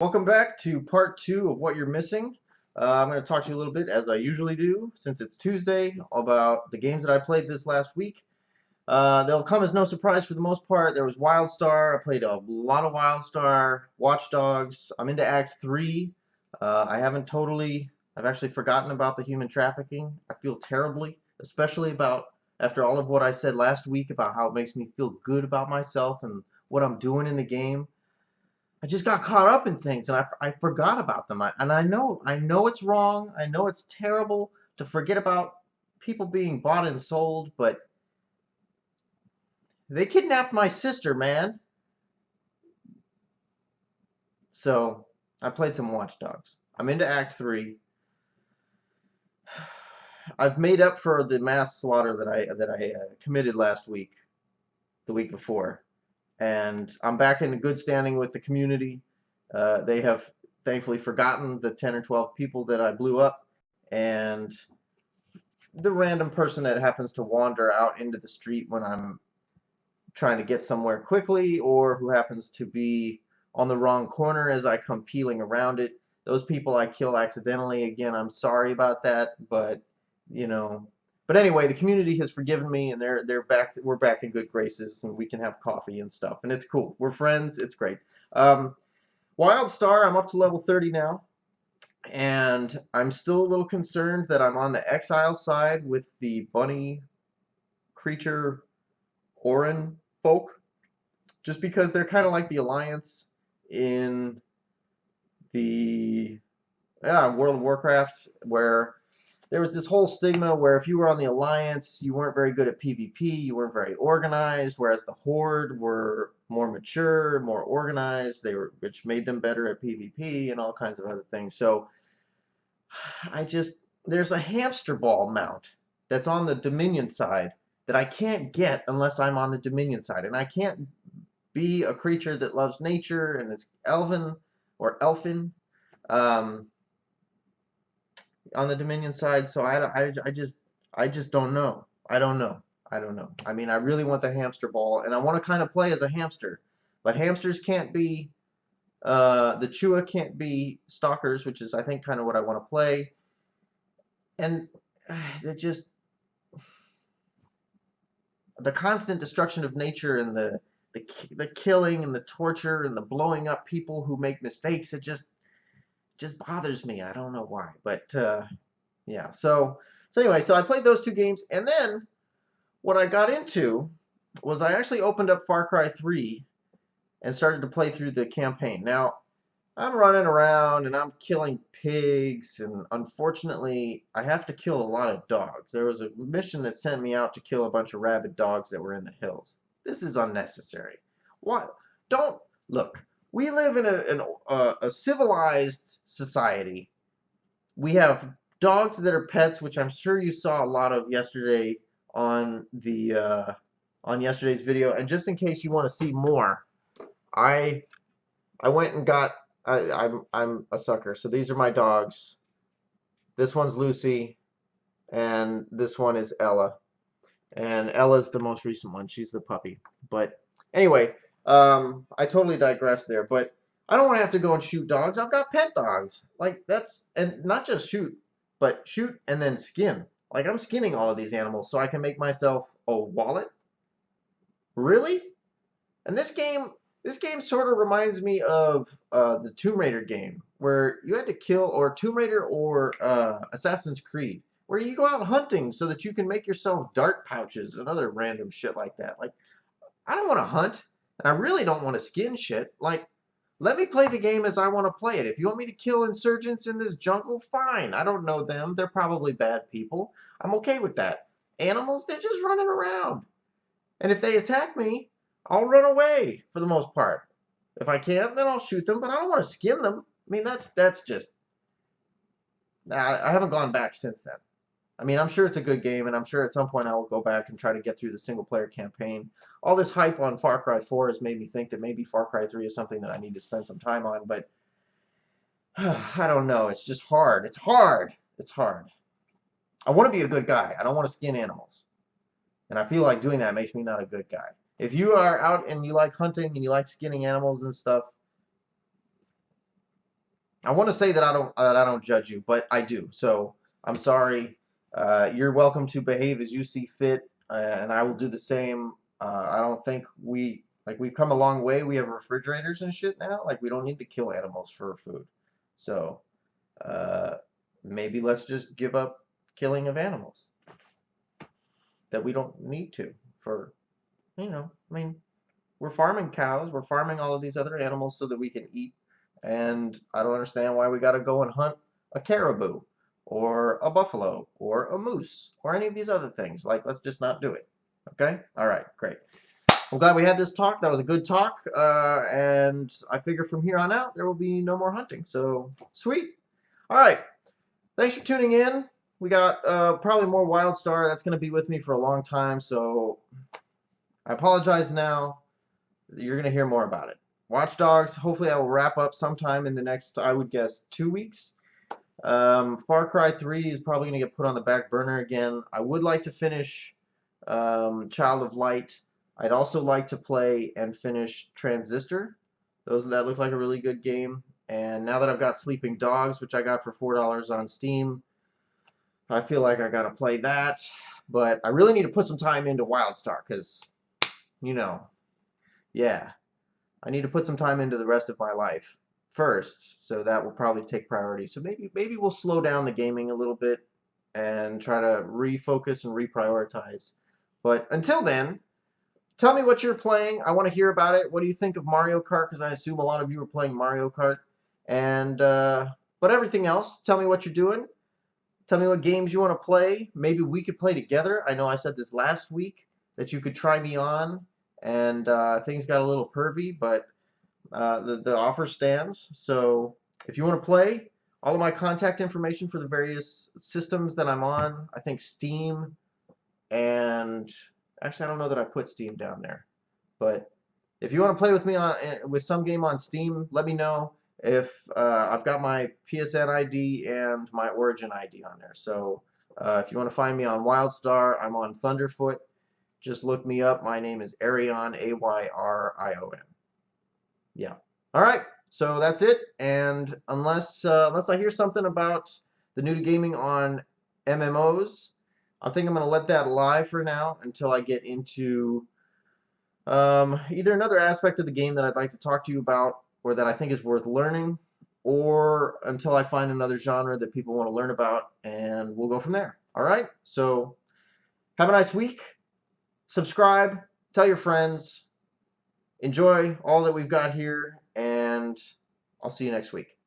Welcome back to part 2 of what you're missing. I'm going to talk to you a little bit, as I usually do, since it's Tuesday, about the games that I played this last week. They'll come as no surprise for the most part. There was WildStar. I played a lot of WildStar, Watch Dogs. I'm into Act 3. I've actually forgotten about the human trafficking. I feel terribly, especially after all of what I said last week about how it makes me feel good about myself and what I'm doing in the game. I just got caught up in things and I forgot about them. And I know it's wrong. I know it's terrible to forget about people being bought and sold, but they kidnapped my sister, man. So I played some Watch Dogs. I'm into Act 3. I've made up for the mass slaughter that I committed last week, the week before, and I'm back in good standing with the community. They have thankfully forgotten the 10 or 12 people that I blew up, and the random person that happens to wander out into the street when I'm trying to get somewhere quickly, or who happens to be on the wrong corner as I come peeling around it. Those people I kill accidentally. Again, I'm sorry about that, but you know. But anyway, the community has forgiven me, and they're back. We're back in good graces, and we can have coffee and stuff, and it's cool. We're friends. It's great. Um, WildStar, I'm up to level 30 now, and I'm still a little concerned that I'm on the exile side with the bunny creature Orin folk, just because they're kind of like the Alliance in the World of Warcraft, where there was this whole stigma where if you were on the Alliance, you weren't very good at PvP, you weren't very organized, whereas the Horde were more mature, more organized, which made them better at PvP and all kinds of other things. So I just there's a hamster ball mount that's on the Dominion side that I can't get unless I'm on the Dominion side, and I can't be a creature that loves nature and it's elven or elfin um, on the Dominion side. So I just don't know. I don't know. I don't know. I mean, I really want the hamster ball, and I want to kind of play as a hamster, but hamsters can't be. The Chua can't be stalkers, which is I think kind of what I want to play. And it just the constant destruction of nature and the killing and the torture and the blowing up people who make mistakes, it just bothers me. I don't know why, but yeah. So anyway, so I played those two games, and then what I got into was I actually opened up Far Cry 3 and started to play through the campaign. Now, I'm running around and I'm killing pigs, and unfortunately, I have to kill a lot of dogs. There was a mission that sent me out to kill a bunch of rabid dogs that were in the hills. This is unnecessary. What? Don't look. We live in a civilized society. We have dogs that are pets, which I'm sure you saw a lot of yesterday on the on yesterday's video. And just in case you want to see more, I I went and got. I'm a sucker. So these are my dogs. This one's Lucy, and this one is Ella. And Ella's the most recent one. She's the puppy. But anyway, I totally digress there. But I don't want to have to go and shoot dogs. I've got pet dogs. Like and not just shoot, but shoot and then skin. Like I'm skinning all of these animals so I can make myself a wallet. Really? And this game sort of reminds me of the Tomb Raider game, where you had to kill, or Tomb Raider or Assassin's Creed, where you go out hunting so that you can make yourself dart pouches and other random shit like that. Like, I don't want to hunt, and I really don't want to skin shit. Like, let me play the game as I want to play it. If you want me to kill insurgents in this jungle, fine. I don't know them. They're probably bad people. I'm okay with that. Animals, they're just running around. And if they attack me, I'll run away for the most part. If I can't, then I'll shoot them, but I don't want to skin them. I mean, that's just. I haven't gone back since then. I mean, I'm sure it's a good game, and I'm sure at some point I will go back and try to get through the single player campaign. All this hype on Far Cry 4 has made me think that maybe Far Cry 3 is something that I need to spend some time on, but I don't know. It's just hard. It's hard. It's hard. I want to be a good guy. I don't want to skin animals. And I feel like doing that makes me not a good guy. If you are out and you like hunting and you like skinning animals and stuff, I want to say that I don't judge you, but I do. So I'm sorry. You're welcome to behave as you see fit, and I will do the same. I don't think we've come a long way. We have refrigerators and shit now. Like we don't need to kill animals for food. So uh, maybe let's just give up killing of animals that we don't need to for, I mean, we're farming cows, we're farming all of these other animals so that we can eat. And I don't understand why we got to go and hunt a caribou or a buffalo or a moose or any of these other things. Like, let's just not do it. Okay? All right, great. I'm glad we had this talk. That was a good talk. And I figure from here on out, there will be no more hunting. So, sweet. All right. Thanks for tuning in. We got probably more WildStar. That's going to be with me for a long time. So, I apologize now. You're going to hear more about it. Watch Dogs, hopefully I will wrap up sometime in the next, I would guess, 2 weeks. Far Cry 3 is probably going to get put on the back burner again. I would like to finish Child of Light. I'd also like to play and finish Transistor. That look like a really good game. And now that I've got Sleeping Dogs, which I got for $4 on Steam, I feel like I got to play that. But I really need to put some time into WildStar because, you know, yeah. I need to put some time into the rest of my life first, so that will probably take priority. So maybe we'll slow down the gaming a little bit and try to refocus and reprioritize. But until then, tell me what you're playing. I want to hear about it. What do you think of Mario Kart? Because I assume a lot of you are playing Mario Kart. And but everything else, tell me what you're doing. Tell me what games you want to play. Maybe we could play together. I know I said this last week that you could try me on, and things got a little pervy, but the offer stands. So if you want to play, all of my contact information for the various systems that I'm on, I think Steam, and actually I don't know that I put Steam down there. But if you want to play with me with some game on Steam, let me know. If I've got my PSN ID and my Origin ID on there. So if you want to find me on WildStar, I'm on Thunderfoot. Just look me up. My name is Arion, Ayrion. Yeah. All right. So that's it. And unless I hear something about the new to gaming on MMOs, I think I'm going to let that lie for now until I get into either another aspect of the game that I'd like to talk to you about or that I think is worth learning, or until I find another genre that people want to learn about, and we'll go from there. All right? So have a nice week. Subscribe. Tell your friends. Enjoy all that we've got here, and I'll see you next week.